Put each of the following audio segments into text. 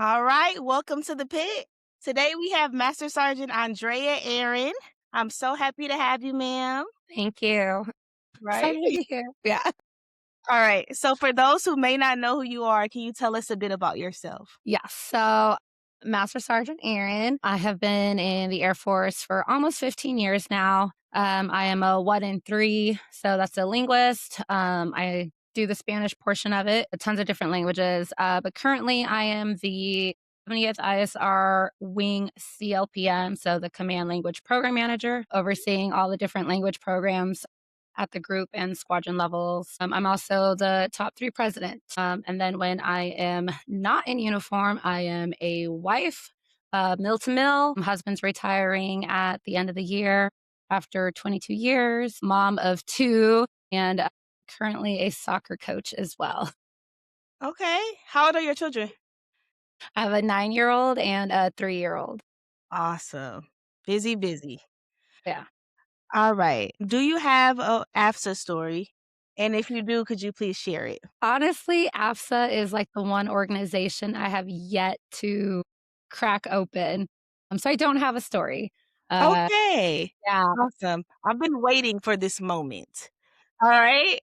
All right, welcome to the pit. Today we have Master Sergeant Andrea Aaron. I'm so happy to have you, ma'am. Thank you. Right? Excited to be here. Yeah. All right. So, for those who may not know who you are, can you tell us a bit about yourself? Yes. So, Master Sergeant Aaron, I have been in the Air Force for almost 15 years now. I am a 1 in 3, so that's a linguist. I do the Spanish portion of it, tons of different languages. But currently, I am the 70th ISR Wing CLPM, so the Command Language Program Manager, overseeing all the different language programs at the group and squadron levels. I'm also the top 3 president. And then when I am not in uniform, I am a wife, mill to mill. My husband's retiring at the end of the year after 22 years, mom of 2, and currently a soccer coach as well. Okay. How old are your children? I have a 9-year-old and a 3-year-old. Awesome. Busy, busy. Yeah. All right. Do you have a AFSA story? And if you do, could you please share it? Honestly, AFSA is like the one organization I have yet to crack open. So I don't have a story. Uh, Okay. yeah. Awesome. I've been waiting for this moment. All right.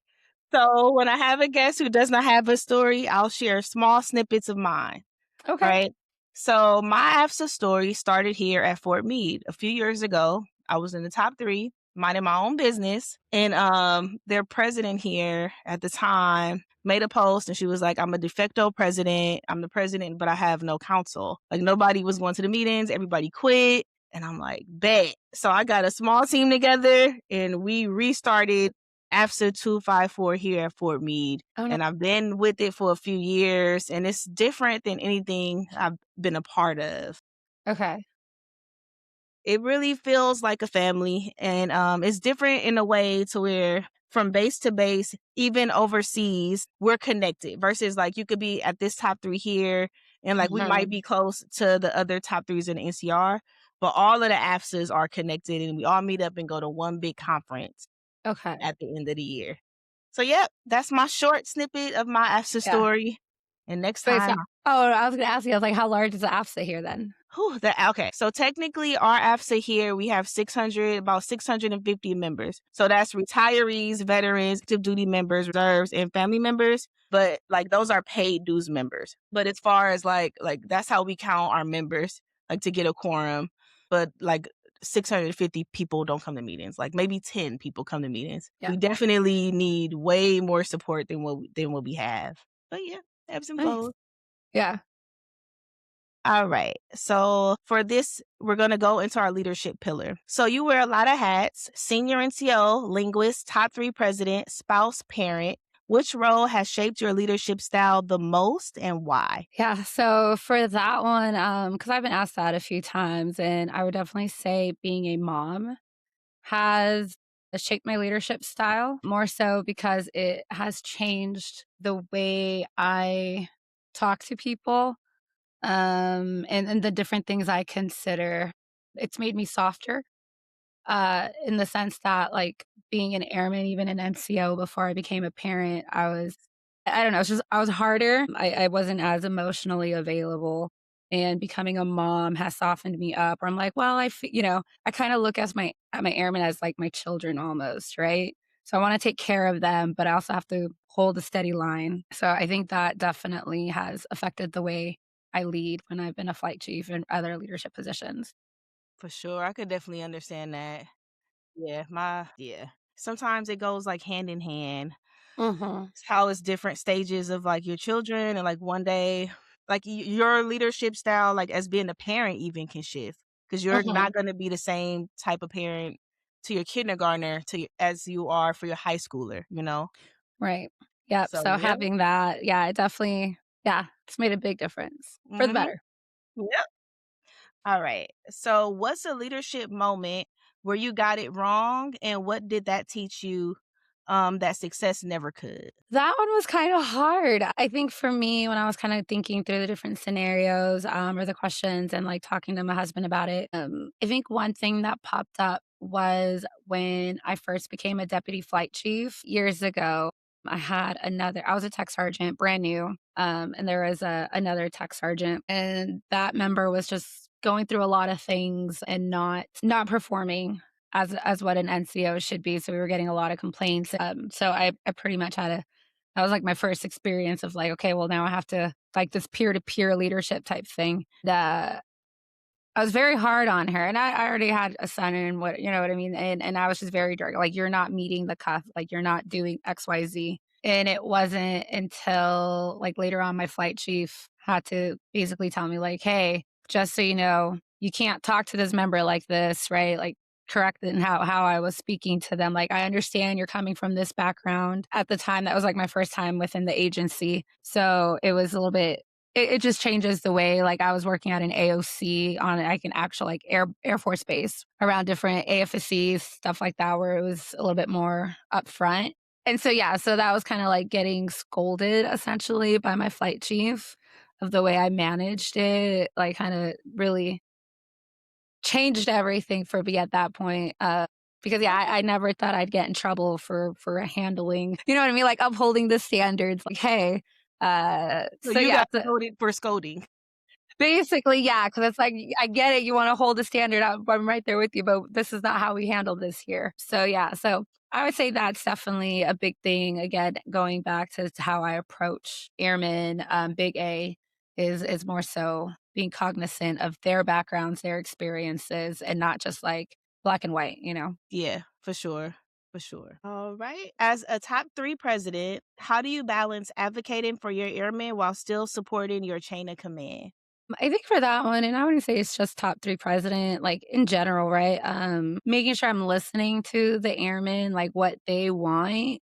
So, when I have a guest who does not have a story, I'll share small snippets of mine. Okay. Right. So my AFSA story started here at Fort Meade a few years ago. I was in the top 3, minding my own business, and their president here at the time made a post, and she was like, "I'm a de facto president. I'm the president, but I have no council. Like nobody was going to the meetings. Everybody quit." And I'm like, "Bet." So I got a small team together, and we restarted AFSA 254 here at Fort Meade, Oh, no. and I've been with it for a few years, and it's different than anything I've been a part of. Okay. It really feels like a family, and it's different in a way to where from base to base, even overseas, we're connected versus like you could be at this top 3 here, and like we might Mhm. be close to the other top 3s in the NCR, but all of the AFSAs are connected, and we all meet up and go to one big conference Okay. at the end of the year. So, yep, that's my short snippet of my AFSA Yeah. story. And next Wait, so time, I was gonna ask you, I was like, how large is the AFSA here then? okay. So technically, our AFSA here, we have 600, about 650 members. So that's retirees, veterans, active duty members, reserves, and family members. But like those are paid dues members. But as far as like that's how we count our members, like to get a quorum. But like 650 people don't come to meetings. Like maybe 10 people come to meetings. Yeah. We definitely need way more support than what we have. But yeah, ebbs and Nice. flows. Yeah. All right. So for this, we're going to go into our leadership pillar. So you wear a lot of hats: senior NCO, linguist, top 3 president, spouse, parent. Which role has shaped your leadership style the most and why? Yeah. So for that one, because I've been asked that a few times, and I would definitely say being a mom has shaped my leadership style more so because it has changed the way I talk to people, and the different things I consider. It's made me softer, in the sense that, like, being an airman, even an NCO before I became a parent, I don't know, it's just I was harder. I wasn't as emotionally available, and becoming a mom has softened me up, where I'm like, "Well, I kinda look at my airmen as, like, my children almost, right? So I wanna take care of them, but I also have to hold a steady line." So I think that definitely has affected the way I lead when I've been a flight chief and other leadership positions. For sure. I could definitely understand that. Yeah. Sometimes it goes like hand in hand. Mhm. It's how it's different stages of like your children, and like one day, like your leadership style, like as being a parent, even can shift because you're Mhm. not going to be the same type of parent to your kindergartner as you are for your high schooler, you know? Right. Yep, So, so yeah. having that, yeah, it definitely, yeah, it's made a big difference for the Hmm. better. Yep. All right. So, what's a leadership moment where you got it wrong, and what did that teach you that success never could? That one was kinda hard. I think for me, when I was kinda thinking through the different scenarios, or the questions and, like, talking to my husband about it, I think one thing that popped up was when I first became a deputy flight chief years ago. I was a tech sergeant, brand new, and there was another tech sergeant, and that member was just going through a lot of things and not performing as what an NCO should be. So we were getting a lot of complaints. So I pretty much had to. That was like my first experience of like, okay, well now I have to like this peer to peer leadership type thing. I was very hard on her, and I already had a son and what you know what I mean? And I was just very direct, like, "You're not meeting the cuff, like, you're not doing XYZ." And it wasn't until, like, later on, my flight chief had to basically tell me, like, "Hey, just so you know, you can't talk to this member like this," right? Like, correct in how I was speaking to them, like, "I understand you're coming from this background." At the time, that was, like, my first time within the agency, so it was a little bit it just changes the way like, I was working at an AOC on, like, an actual, like, Air Force base around different AFSCs, stuff like that, where it was a little bit more upfront. And so, yeah, so that was kinda like getting scolded essentially by my flight chief of the way I managed it, like, kinda really changed everything for me at that point, because, yeah, I never thought I'd get in trouble for handling you know what I mean? Like, upholding the standards, like, "Hey," So so, you yeah, got so scolded for scolding. basically, yeah, because it's like, I get it, you wanna hold the standard up, I'm right there with you, but this is not how we handle this here. So, yeah, so I would say that's definitely a big thing, again, going back to how I approach airmen, big A is more so being cognizant of their backgrounds, their experiences, and not just, like, black and white, you know? Yeah, for sure, for sure. All right. As a top 3 president, how do you balance advocating for your airmen while still supporting your chain of command? I think for that one, and I wouldn't say it's just top 3 president, like, in general, right? Making sure I'm listening to the airmen, like, what they want,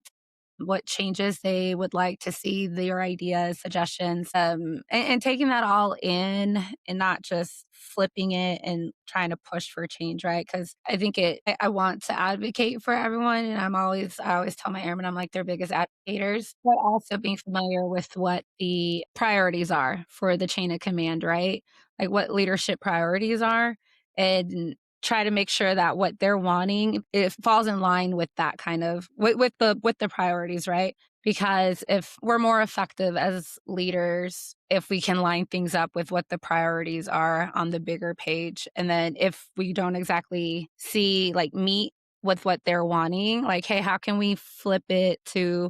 what changes they would like to see, their ideas, suggestions, and taking that all in and not just flipping it and trying to push for change, right? Because I think I want to advocate for everyone, and I always tell my airmen I'm like their biggest advocates, but also being familiar with what the priorities are for the chain of command, right? Like what leadership priorities are, and try to make sure that what they're wanting, it falls in line with that kind of with the priorities, right? Because if we're more effective as leaders, if we can line things up with what the priorities are on the bigger page, and then if we don't exactly see like meet with what they're wanting, like, hey, how can we flip it to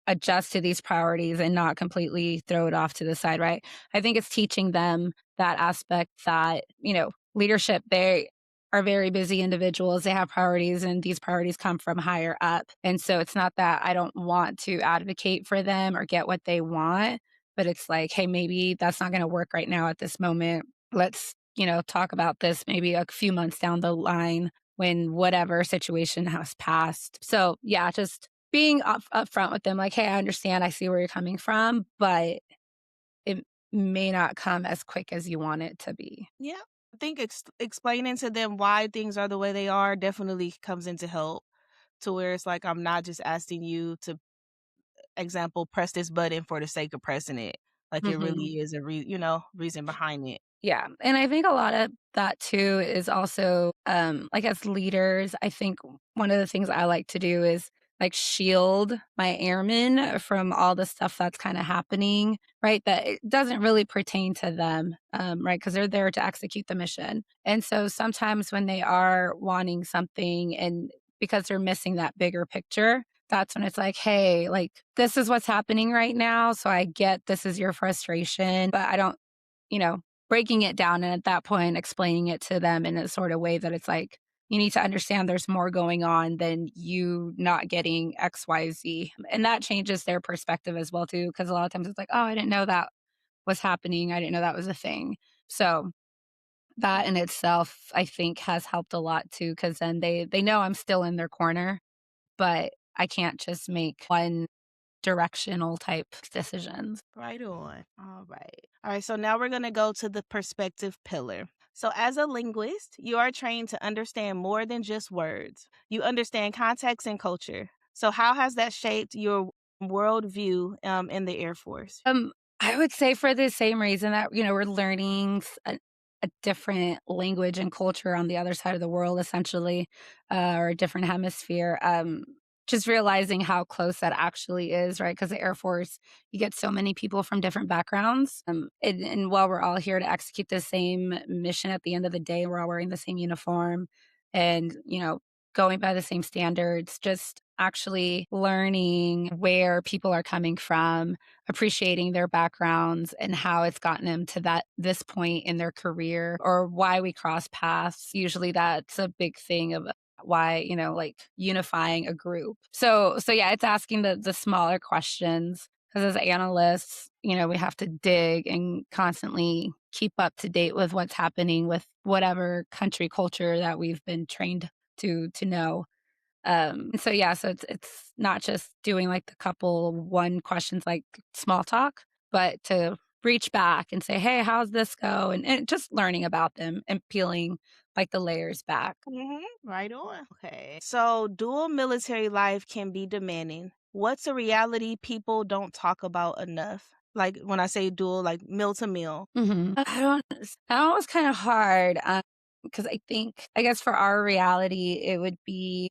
adjust to these priorities and not completely throw it off to the side, right? I think it's teaching them that aspect that, leadership, they are very busy individuals. They have priorities, and these priorities come from higher up. And so it's not that I don't want to advocate for them or get what they want, but it's like, hey, maybe that's not going to work right now at this moment. Let's, talk about this maybe a few months down the line when whatever situation has passed. So, yeah, just being upfront with them, like, "Hey, I understand, I see where you're coming from, but it may not come as quick as you want it to be." Yeah. I think explaining to them why things are the way they are definitely comes into help to where it's like, I'm not just asking you to, example, press this button for the sake of pressing it. Like it Mhm. really is a reason behind it. Yeah, and I think a lot of that too is also, like, as leaders, I think one of the things I like to do is, like, shield my airmen from all the stuff that's kinda happening, right? That it doesn't really pertain to them, right? Because 'Cause they're there to execute the mission, and so sometimes when they are wanting something and because they're missing that bigger picture, that's when it's like, "Hey, like, this is what's happening right now, so I get this is your frustration, but I don't" you know, breaking it down and at that point explaining it to them in a sort of way that it's like, you need to understand there's more going on than you not getting XYZ. And that changes their perspective as well too, because a lot of times it's like, oh, I didn't know that was happening. I didn't know that was a thing. So that in itself, I think has helped a lot too, because then they know I'm still in their corner, but I can't just make one directional type decisions. Right on. All right. All right. So now we're going to go to the perspective pillar. So, as a linguist, you are trained to understand more than just words. You understand context and culture. So, how has that shaped your worldview in the Air Force? I would say for the same reason that, we're learning a different language and culture on the other side of the world, essentially, or a different hemisphere. Just realizing how close that actually is, right? Because the Air Force, you get so many people from different backgrounds. And while we're all here to execute the same mission at the end of the day, we're all wearing the same uniform and, going by the same standards, just actually learning where people are coming from, appreciating their backgrounds and how it's gotten them to this point in their career or why we cross paths. Usually that's a big thing of why, like unifying a group. So yeah, it's asking the smaller questions because as analysts, we have to dig and constantly keep up to date with what's happening with whatever country culture that we've been trained to know. So yeah, so it's not just doing like the couple one questions like small talk, but to reach back and say, "Hey, how's this go?" And just learning about them and peeling like the layers back. Right on. Okay. So, dual military life can be demanding. What's a reality people don't talk about enough? Like when I say dual, like meal to meal. That was kind of hard because I guess for our reality, it would be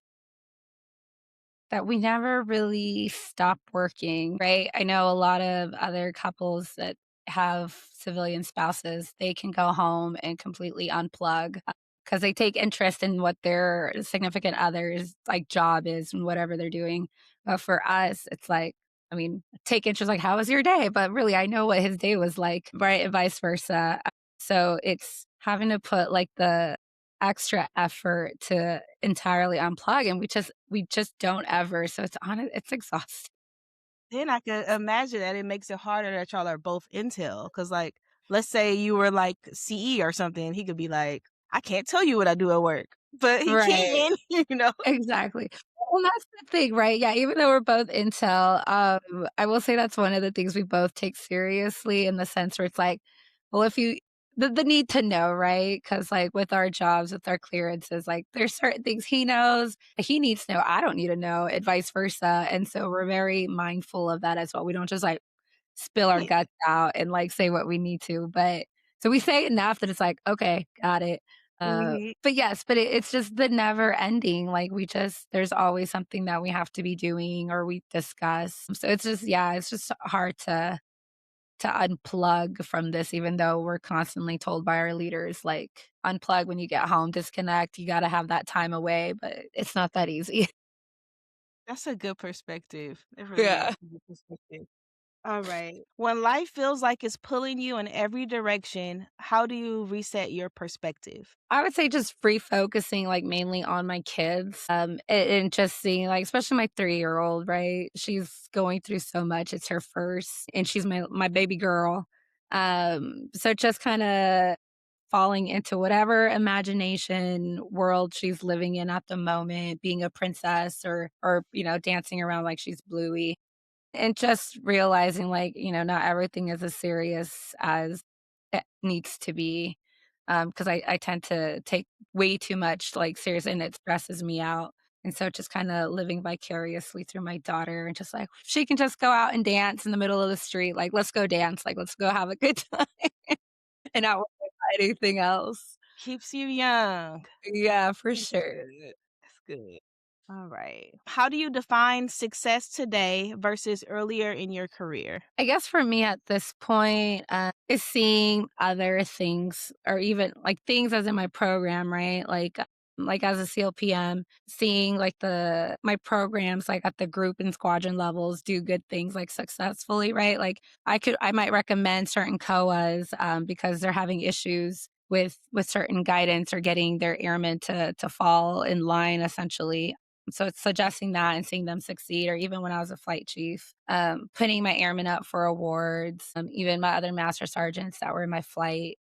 that we never really stop working, right? I know a lot of other couples that have civilian spouses, they can go home and completely unplug because they take interest in what their significant other's like job is and whatever they're doing. But for us, it's like, I mean, take interest like, how was your day? But really, I know what his day was like, right? And vice versa. So it's having to put like the extra effort to entirely unplug, and we just don't ever, so it's exhausting. Then I could imagine that it makes it harder that y'all are both intel. Cause like, let's say you were like CE or something, he could be like, I can't tell you what I do at work, but he Right. can, you know? Exactly. Well, that's the thing, right? Yeah, even though we're both intel, I will say that's one of the things we both take seriously in the sense where it's like, well, if you the need to know, right? Because like with our jobs, with our clearances, like there's certain things he knows, he needs to know, I don't need to know, and vice versa. And so we're very mindful of that as well. We don't just like spill our guts out and, like, say what we need to, but so we say enough that it's like, "Okay, got it." Mhm. But yes, but it's just the never ending, like, we just there's always something that we have to be doing or we discuss. So it's just yeah, it's just hard to unplug from this even though we're constantly told by our leaders, like, "Unplug when you get home, disconnect, you gotta have that time away," but it's not that easy. That's a good perspective. It really is Yeah. a good perspective. All right. When life feels like it's pulling you in every direction, how do you reset your perspective? I would say just refocusing, like, mainly on my kids, and just seeing, like, especially my 3-year-old, right? She's going through so much, it's her first, and she's my baby girl. So just kinda falling into whatever imagination world she's living in at the moment, being a princess or, dancing around like she's Bluey. And just realizing, like, not everything is as serious as it needs to be, because I tend to take way too much, like, serious and it stresses me out, and so just kinda living vicariously through my daughter and just like, she can just go out and dance in the middle of the street, like, "Let's go dance," like, "Let's go have a good time," and not worry about anything else. Keeps you young. Yeah, for That's sure. good. That's good. All right. How do you define success today versus earlier in your career? I guess for me at this point, is seeing other things or even like things as in my program, right? Like as a CLPM, seeing like my programs like at the group and squadron levels do good things like successfully, right? Like I might recommend certain COAs because they're having issues with certain guidance or getting their airmen to fall in line essentially. So it's suggesting that and seeing them succeed, or even when I was a flight chief, putting my airmen up for awards, even my other master sergeants that were in my flight,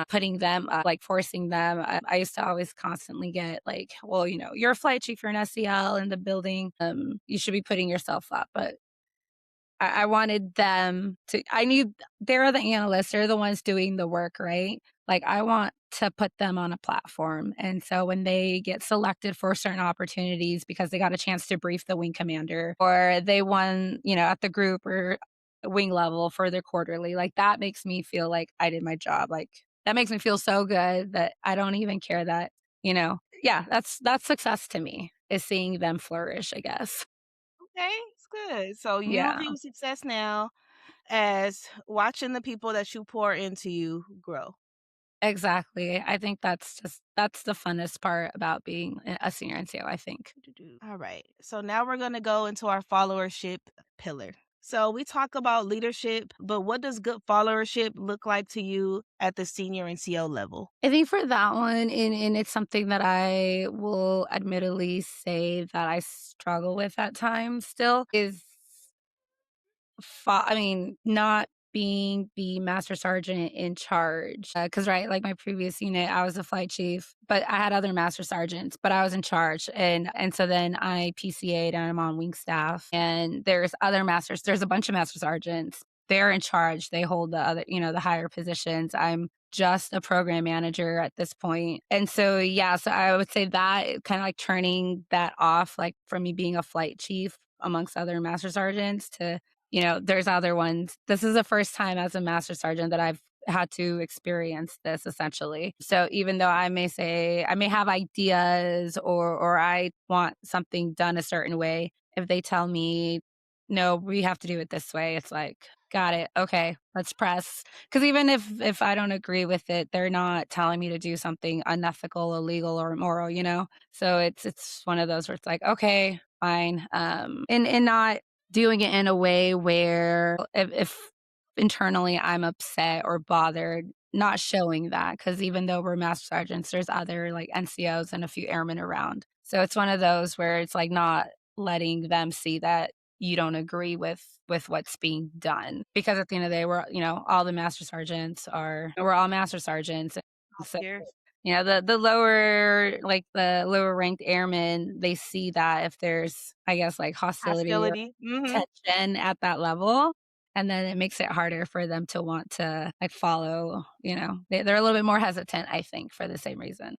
putting them up, like forcing them. I used to always constantly get like, well, you're a flight chief, you're an SEL in the building. You should be putting yourself up. But I wanted them to I knew they're the analysts, they're the ones doing the work, right? Like, I want to put them on a platform, and so when they get selected for certain opportunities because they got a chance to brief the wing commander or they won, at the group or wing level for their quarterly, like, that makes me feel like I did my job, like, that makes me feel so good that I don't even care that, yeah, that's success to me, is seeing them flourish, I guess. Okay, it's good. So you don't Yeah, view success now as watching the people that you pour into you grow. exactly. I think that's the funnest part about being a senior NCO, I think. All right. So now we're going to go into our followership pillar. So we talk about leadership, but what does good followership look like to you at the senior NCO level? I think for that one, and it's something that I will admittedly say that I struggle with at times still, is not being the master sergeant in charge. Because right, like my previous unit, I was a flight chief, but I had other master sergeants, but I was in charge, and so then I PCA'd and I'm on wing staff, and there's a bunch of master sergeants. They're in charge. They hold the other, the higher positions. I'm just a program manager at this point. And so, yeah, so I would say that kind of like turning that off, like from me being a flight chief amongst other master sergeants to there's other ones. This is the first time as a master sergeant that I've had to experience this essentially. So even though I may have ideas or I want something done a certain way, if they tell me, no, we have to do it this way, it's like, got it. Okay, let's press. Because even if I don't agree with it, they're not telling me to do something unethical, illegal, or immoral. So it's one of those where it's like, okay, fine. And not doing it in a way where if internally I'm upset or bothered, not showing that because even though we're master sergeants, there's other like NCOs and a few airmen around. So it's one of those where it's like not letting them see that you don't agree with what's being done because at the end of the day all the master sergeants are we're all master sergeants. And so Cheers. the lower ranked airmen, they see that if there's, I guess, like hostility or Hostility. Hmm. tension at that level, and then it makes it harder for them to want to like follow, they're a little bit more hesitant, I think, for the same reason.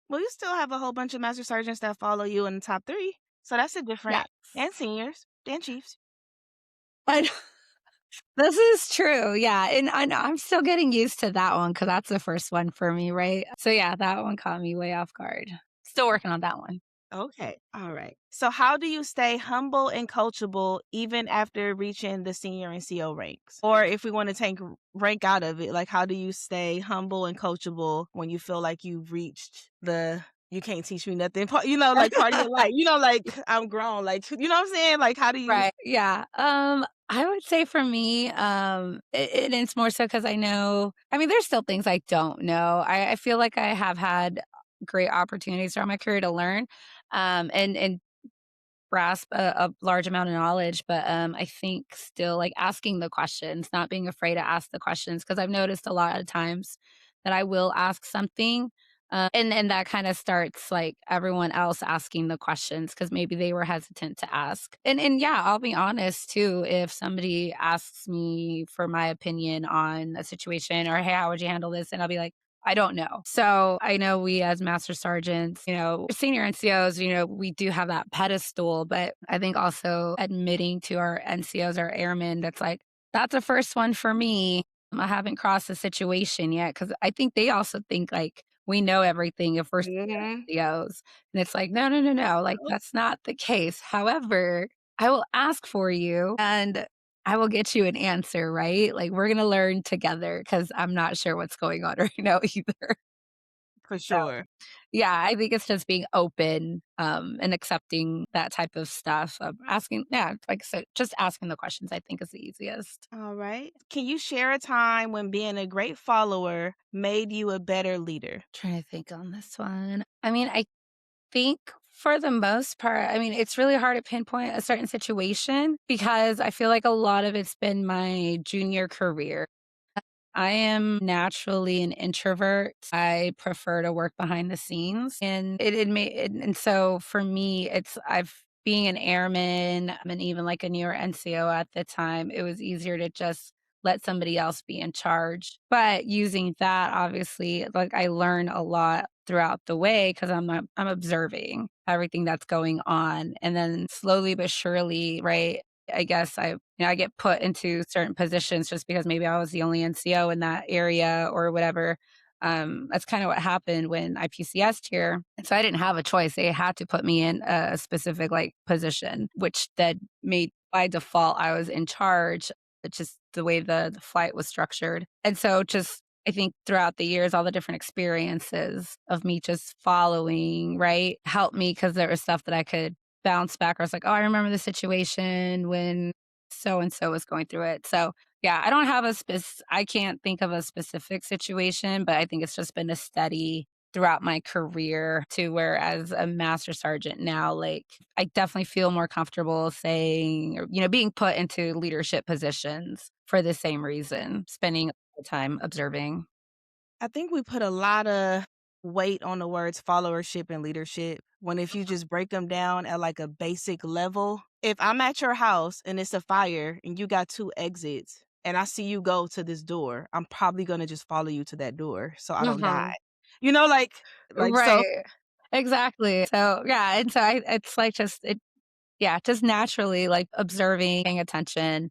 Well, you still have a whole bunch of master sergeants that follow you in the top three. So that's a Yes. different, and seniors and chiefs. I This is true, yeah, and I know I'm still getting used to that one because that's the first one for me, right? So, yeah, that one caught me way off guard. Still working on that one. Okay. All right. So how do you stay humble and coachable even after reaching the senior NCO ranks? Or if we want to take rank out of it, like how do you stay humble and coachable when you feel like you've reached the you can't teach me nothing part, like part of your life, like I'm grown, like, you know what I'm saying? Like, how do you Right, yeah, I would say for me, and it's more so because there's still things I don't know. I feel like I have had great opportunities throughout my career to learn, and grasp a large amount of knowledge, but, I think still, like, asking the questions, not being afraid to ask the questions, because 'cause I've noticed a lot of times that I will ask something, and that kinda starts, like, everyone else asking the questions because maybe they were hesitant to ask. And yeah, I'll be honest too, if somebody asks me for my opinion on a situation or, "Hey, how would you handle this?" And I'll be like, I don't know. So I know we as master sergeants, senior NCOs, we do have that pedestal, but I think also admitting to our NCOs, our airmen, that's like, that's a first one for me. I haven't crossed the situation yet because I think they also think like we know everything if we're Mhm. senior NCOs. And it's like, no, no, no, no. Like that's not the case. However, I will ask for you and I will get you an answer, right? Like, we're gonna learn together because 'cause I'm not sure what's going on right now either. For So, sure. yeah, I think it's just being open, and accepting that type of stuff, asking yeah, like I said, just asking the questions I think is the easiest. All right. Can you share a time when being a great follower made you a better leader? Trying to think on this one. I think for the most part, it's really hard to pinpoint a certain situation because I feel like a lot of it's been my junior career. I am naturally an introvert. I prefer to work behind the scenes, and and so for me, I've being an airman and even like a newer NCO at the time, it was easier to just let somebody else be in charge. But using that, obviously, like I learn a lot throughout the way because I'm observing everything that's going on, and then slowly but surely, right? I guess I get put into certain positions just because maybe I was the only NCO in that area or whatever. That's kind of what happened when I PCSed here. And so I didn't have a choice. They had to put me in a specific like position, which that made by default I was in charge. It's just the way the flight was structured. And so just I think throughout the years, all the different experiences of me just following, right, helped me because there was stuff that I could bounce back. I was like, oh, I remember the situation when so and so was going through it. So yeah, I don't have I can't think of a specific situation, but I think it's just been a steady throughout my career to where as a master sergeant now, like I definitely feel more comfortable saying or, being put into leadership positions for the same reason, spending time observing. I think we put a lot of weight on the words followership and leadership when if you just break them down at like a basic level. If I'm at your house and it's a fire and you got two exits and I see you go to this door, I'm probably going to just follow you to that door so I don't die. Mhm. You know, like so. Right. Exactly. So, yeah, and so it's like just yeah, just naturally like observing, paying attention,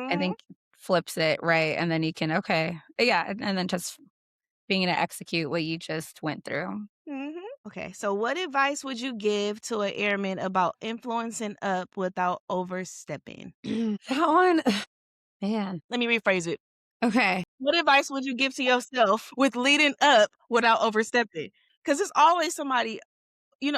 I Mhm, think flips it, right? And then you can, okay. Yeah, and then just being able to execute what you just went through. mhm. Okay, so what advice would you give to an airman about influencing up without overstepping? That one, man. Let me rephrase it. Okay, What advice would you give to yourself with leading up without overstepping? Because it's always somebody,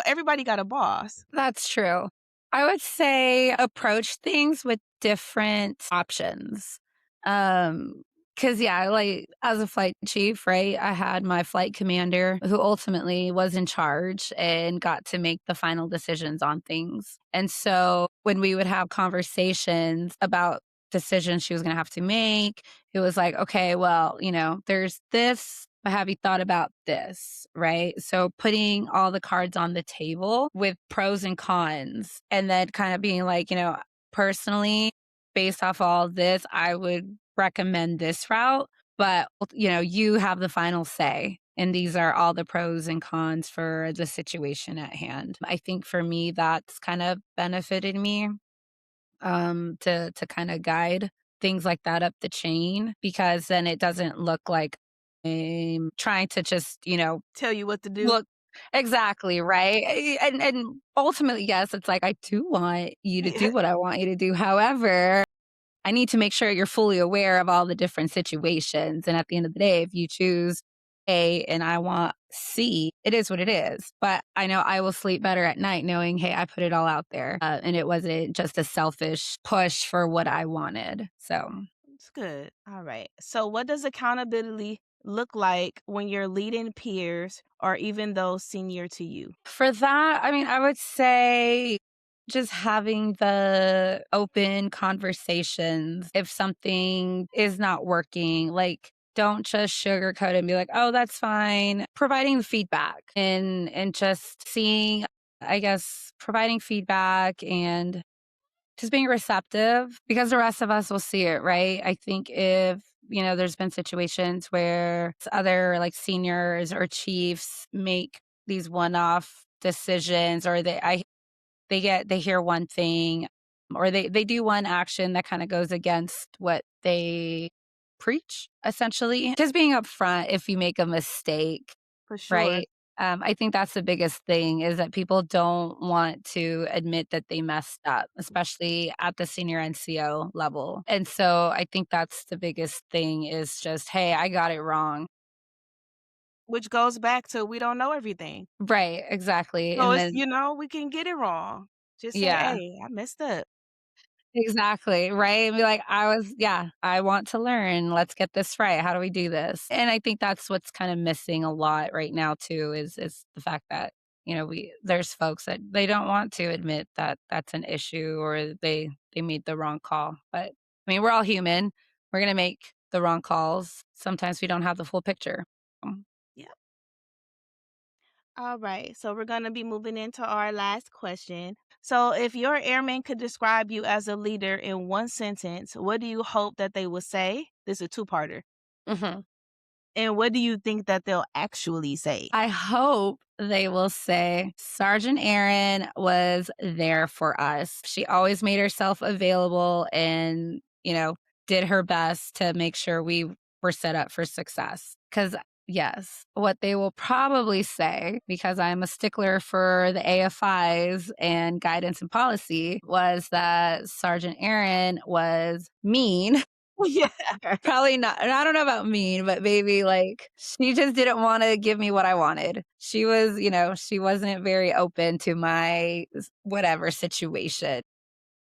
everybody got a boss. that's true. I would say approach things with different options. Um, because yeah, like as a flight chief, right? I had my flight commander who ultimately was in charge and got to make the final decisions on things. And so when we would have conversations about decisions she was going to have to make, it was like, okay, well, there's this, but have you thought about this? Right. So putting all the cards on the table with pros and cons, and then kind of being like, personally, based off all this, I would recommend this route, but you have the final say. And these are all the pros and cons for the situation at hand. I think for me, that's kind of benefited me to kind of guide things like that up the chain because then it doesn't look like I'm trying to just, Tell you what to do. look exactly right. And ultimately, yes, it's like I do want you to do what I want you to do. However, I need to make sure you're fully aware of all the different situations. And at the end of the day, if you choose A and I want C, it is what it is. But I know I will sleep better at night knowing, hey, I put it all out there. And it wasn't just a selfish push for what I wanted. So It's good. All right. So, what does accountability look like when you're leading peers or even those senior to you? for that, I mean, I would say just having the open conversations if something is not working, like don't just sugarcoat it and be like, "Oh, that's fine." Providing feedback and just seeing, I guess, providing feedback and just being receptive because the rest of us will see it, right? I think if there's been situations where other like seniors or chiefs make these one-off decisions or they hear one thing or they do one action that kind of goes against what they preach essentially. Just being upfront if you make a mistake, For sure. right? I think that's the biggest thing is that people don't want to admit that they messed up, especially at the senior NCO level. And so I think that's the biggest thing is just, hey, I got it wrong. Which goes back to we don't know everything. Right, exactly. So And it's, then, we can get it wrong. Just say, yeah. hey, I messed up. Exactly, right? And be like, I want to learn. Let's get this right. How do we do this? And I think that's what's kind of missing a lot right now too is the fact that, there's folks that they don't want to admit that that's an issue or they made the wrong call. But I mean, we're all human. We're going to make the wrong calls. Sometimes we don't have the full picture. Yeah. All right. So we're going to be moving into our last question. So if your airman could describe you as a leader in one sentence, what do you hope that they will say? This is a two-parter. Mhm. And what do you think that they'll actually say? I hope they will say Sergeant Aaron was there for us. She always made herself available and, did her best to make sure we were set up for success. Because Yes. What they will probably say, because I'm a stickler for the AFIs and guidance and policy, was that Sergeant Aaron was mean. Yeah. Probably not. And I don't know about mean, but maybe like she just didn't want to give me what I wanted. She was, she wasn't very open to my whatever situation.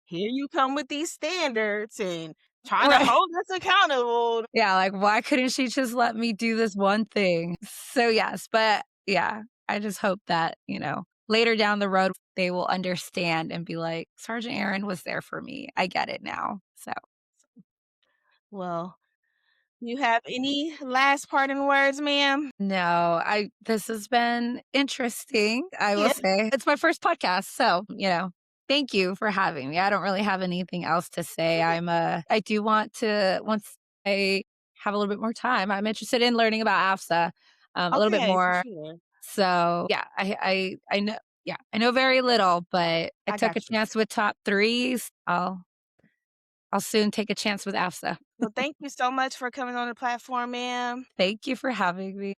Here you come with these standards and trying to Right. hold us accountable. Yeah, like, why couldn't she just let me do this one thing? So, yes, but yeah, I just hope that, later down the road, they will understand and be like, Sergeant Aaron was there for me. I get it now. So, Well, you have any last parting words, ma'am? no, this has been interesting, I will Yeah. say. It's my first podcast. So, thank you for having me. I don't really have anything else to say. I do want to, once I have a little bit more time, I'm interested in learning about AFSA a little bit Okay, for more. sure. So yeah, I know, yeah, I know very little, but I I took a got you. chance with top threes. I'll soon take a chance with AFSA. Well, thank you so much for coming on the platform, ma'am. Thank you for having me.